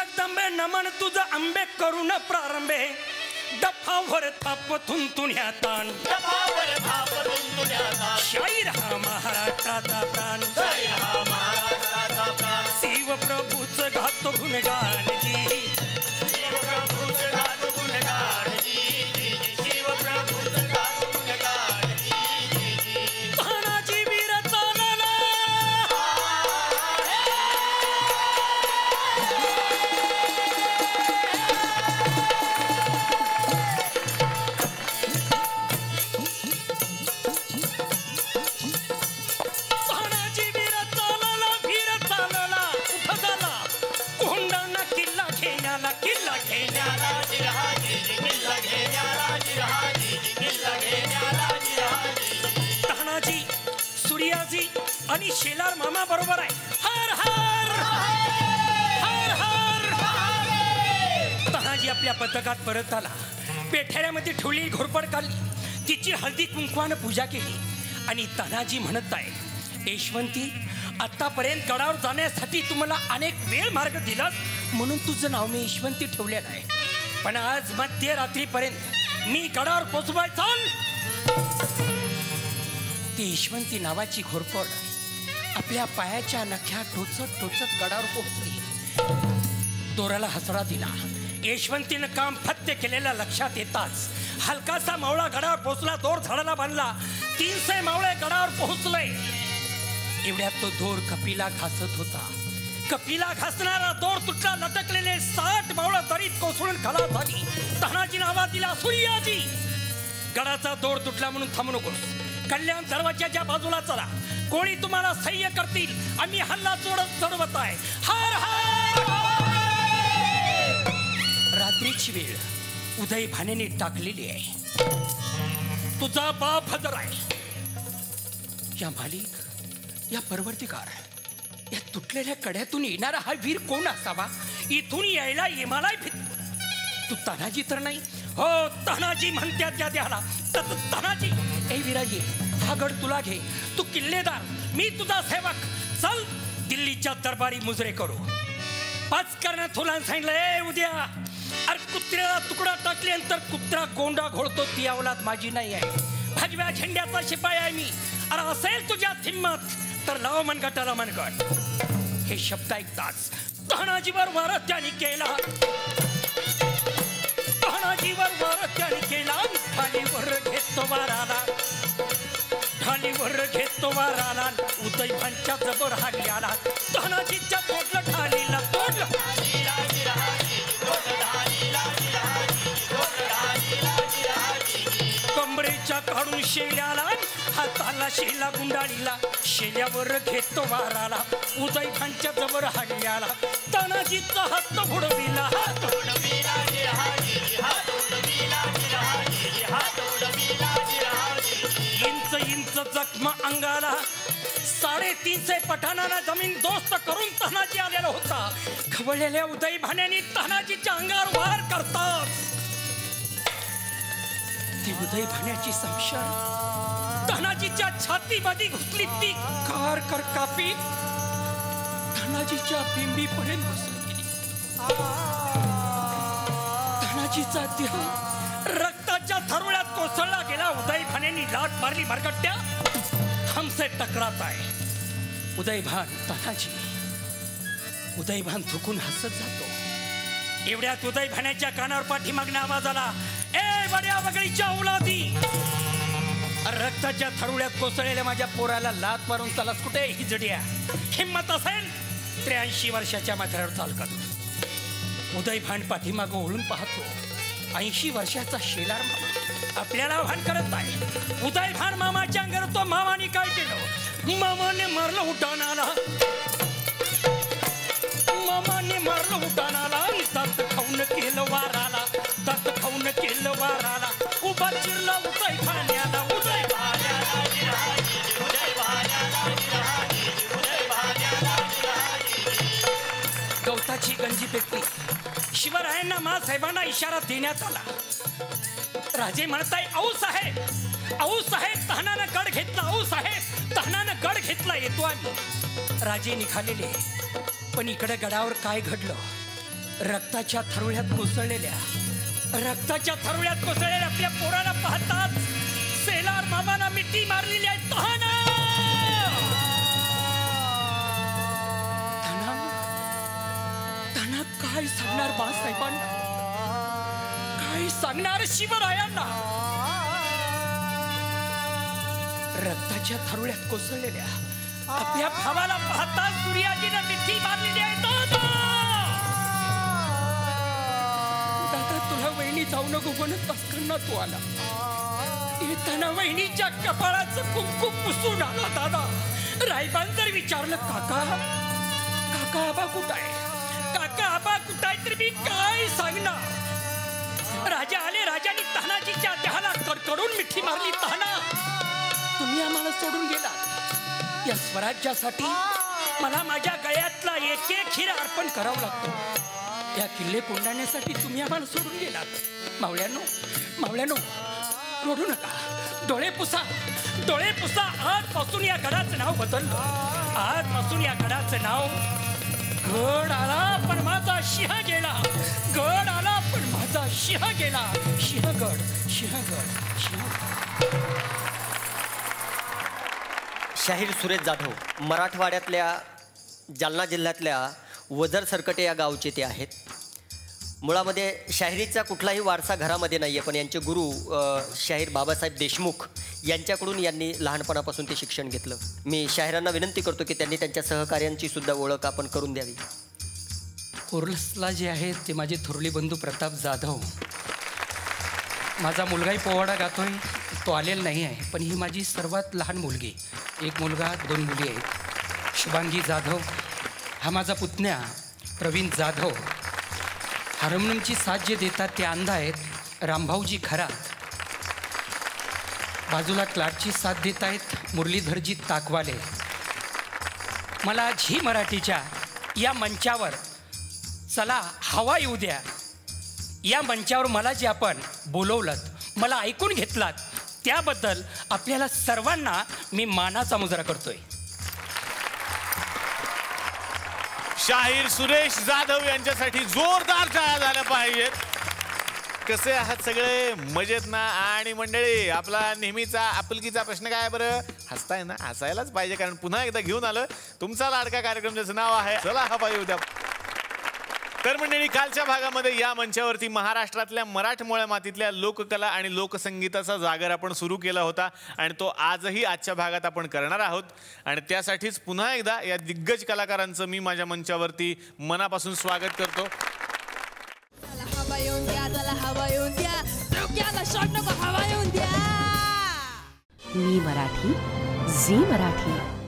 जगदंबे नमन तुझं आंबे करून प्रारंभे डफावर थाप तुंतुण्या ताण शाहीर हा महाराष्ट्राचा प्राण शिव प्रभूच घात गुणगान जी आणि शेलार मामा बरोबर आहे. हर हर हर हर. तानाजी आपल्या पथकात परत आला. पेठेऱ्यामध्ये ठेवलेली घोरपड काढली, तिची हळदी कुंकवानं पूजा केली आणि तानाजी म्हणत आहे, यशवंती आतापर्यंत गडावर जाण्यासाठी तुम्हाला अनेक वेळ मार्ग दिलास म्हणून तुझं नाव मी यशवंती ठेवलेलं आहे. पण आज मध्यरात्रीपर्यंत मी गडावर पोचवाय चाल. ती यशवंती नावाची घोरपड आपल्या पायाच्या नख्या टोचत टोचत गडावर पोहोचली. दोराला हसडा दिला. यशवंतीनं काम फत्य केलेल्या लक्षात येताच हलकासा मावळा गडावर पोहोचला. दोर झाडाला बांधला. 300 मावळे गडावर पोहोचले. एवढ्यात तो दोर कपिला घासत होता. कपिला घासणारा दोर तुटला. लटकलेले 60 मावळं दरीत कोसळून खलास झाली. तानाजीने आवाज दिला, सूर्याजी गडाचा दोर तुटला म्हणून थांबू नकोस. कल्याण दरवाजाच्या बाजूला चला. कोणी तुम्हाला सह्य करतील. आम्ही हल्ला चढवत आहे. हर हर. रात्रीची वेळ उदय भानेने टाकलेली आहे. तुझा बाप हजर आहे. या मालिक, या परवर्तिकार, या तुटलेल्या कड्यातून येणारा हा वीर कोण असावा? इथून यायला येमालाय भीत. तू तानाजी तर नाही? हो, तानाजी म्हणत्यात त्या द्याला. तानाजी, ए विराजी, हा गड तुला घे. तू किल्लेदार, मी तुझा सेवक. चल दिल्लीच्या दरबारी मुजरे करू. 5 करण्यात तुला सांगितलंय उद्या. अरे कुत्र्याला तुकडा टाकल्यानंतर कुत्रा कोंडा घोळतो ती अवलाद माझी नाही आहे. भगव्या झेंड्याचा शिपाई आहे मी. अरे असेल तुझ्यात हिंमत तर लाव मनगटाला मनगट. हे शब्द ऐकताच तानाजीवर वार त्याने केला. तानाजीवर वार त्याने केला. ढालीवर घेतो वाराला. ढालीवर घेतो वाराला. उदय भानच्या जबर हाली आला. तानाजीच्या तोडलं ढालीला. तोडलं कमरेच्या काढून शेल्याला. हाताला शेला गुंडाळीला. शेल्यावर घेतो वाराला. उदय भानच्या जबर हाली आला. तानाजीचा हात घोडविला. इंच इंच जखमा अंगाला. 350 पठाणाला जमीन दोस्त करून तानाजी आलेला होता. खवळलेल्या उदय भाण्याने तानाजीच्या अंगावर वार करतात. ती उदय भाण्याची संशय तानाजीच्या छातीमध्ये घुसली. ती कार कर कापी तानाजीच्या बिंबीपर्यंत घुसली गेली. तानाजीचा देह रक्ताच्या थरोळ्यात कोसळला गेला. उदय भाण्याने लाट मारली मरगट्ट्या. हमसे टकरात आहे. उदय भान, तानाजी. उदय भान थुकून हसत जातो. एवढ्यात उदय भाण्याच्या कानावर पाठीमागणे आवाज आला, ए बड्या वगळीच्या औलादी. रक्ताच्या थरुळ्यात कोसळलेल्या माझ्या पोराला लात मारून चालत कुठे ही जडिया. हिम्मत असेल 83 वर्षाच्या माथ्यावर चाल कर. उदय भान पाठीमागं ओळून पाहतो. 80 वर्षाचा शेलार मामा आपल्याला आव्हान करत आहे. उदय भान मामाच्या अंगावर तो मामाने काय केलं? मामाने मारलं उड्डाणाला. मामाने मारलं उड्डाणाला. दात खाऊन केलं वाराला. दात खाऊन केलं वाराला. उभा चिरला उदय भाण्याला. उदय गवताची गंजी पेटली. शिवरायांना मासाहेबांना इशारा देण्यात आला. राजे म्हणताय, औ साहेब, औ साहेब, तहानानं गड घेतला. औ साहेब, तहानानं गड घेतला. येतो आम्ही. राजे निघालेले. पण इकडे गडावर काय घडलं रक्ताच्या थरुळ्यात कोसळलेल्या आपल्या पोराला पाहताच सेलार मामाना मिठी मारलेली आहे. त्यांना काय सांगणार बाळासाहेबांना, काय सांगणार शिवरायांना? रक्ताच्या थरुळ्यात कोसळलेल्या आपल्या भावाला पाहता सूर्याजीनं मिठी मारलेली आहे. दादा तुला वहिनी जाऊ नको म्हणत असताना तू आला. येताना वहिनीच्या कपाळाचं कुंकू पुसून आला. दादा रायबान जर विचारलं काका आबा कुठं आहे, काका आबा कुठं आहे, तर मी काय सांगणार? राजा आले, राजाने तानाजीच्या देहाला कडकडून मिठी मारली. ताना तुम्ही आम्हाला सोडून गेलात. या स्वराज्यासाठी मला माझ्या गळ्यातला एक एक हिरा अर्पण करावा लागतो. या किल्ले कोंडाण्यासाठी तुम्ही आम्हाला सोडून गेलात. मावळ्यानो रोडू नका, डोळे पुसा. आजपासून या गडाचं नाव बदललं. आजपासून या गडाचं नाव गड आला पण माझा सिंह गेला. गड आला पण माझा सिंह गेला. सिंहगड. शाहीर सुरेश जाधव मराठवाड्यातल्या जालना जिल्ह्यातल्या वजर सरकटे या गावचे ते आहेत. मुळामध्ये शाहिरीचा कुठलाही वारसा घरामध्ये नाही आहे, पण यांचे गुरु शाहीर बाबासाहेब देशमुख यांच्याकडून यांनी लहानपणापासून ते शिक्षण घेतलं. मी शाहिरांना विनंती करतो की त्यांनी त्यांच्या सहकार्यांची सुद्धा ओळख आपण करून द्यावी. कोरलसला जे आहेत ते माझे थोरले बंधू प्रताप जाधव. माझा मुलगाही पोवाडा गातोय, तो आलेला नाही आहे, पण ही माझी सर्वात लहान मुलगी. एक मुलगा 2 मुली आहेत. शुभांगी जाधव हा माझा पुतण्या. प्रवीण जाधव. हार्मोनियमची साथ जे देतात ते अंध आहेत रामभाऊजी खरात. बाजूला क्लार्कची साथ देत आहेत मुरलीधरजी ताकवाले. मला झी मराठीच्या या मंचावर चला हवा येऊ द्या या मंचावर मला जे आपण बोलवलं, मला ऐकून घेतलात, त्याबद्दल आपल्याला सर्वांना मी मानाचा मुजरा करतोय. शाहीर सुरेश जाधव यांच्यासाठी जोरदार टाळ्या झाल्या पाहिजेत. कसे आहात सगळे, मजेत ना? आणि मंडळी, आपला नेहमीचा आपुलकीचा प्रश्न काय बरं? हसताय ना? हसायलाच पाहिजे, कारण पुन्हा एकदा घेऊन आलं तुमचा लाडका कार्यक्रम ज्याचं नाव आहे चला हवा येऊ द्या. तर मंडळी, कालच्या भागामध्ये या मंचावरती महाराष्ट्रातल्या मराठमोळ्या मातीतल्या लोककला आणि लोकसंगीताचा जागर आपण सुरू केला होता, आणि तो आजही आजच्या भागात आपण करणार आहोत. आणि त्यासाठीच पुन्हा एकदा या दिग्गज कलाकारांचं मी माझ्या मंचावरती मनापासून स्वागत करतो. मी मराठी, झी मराठी.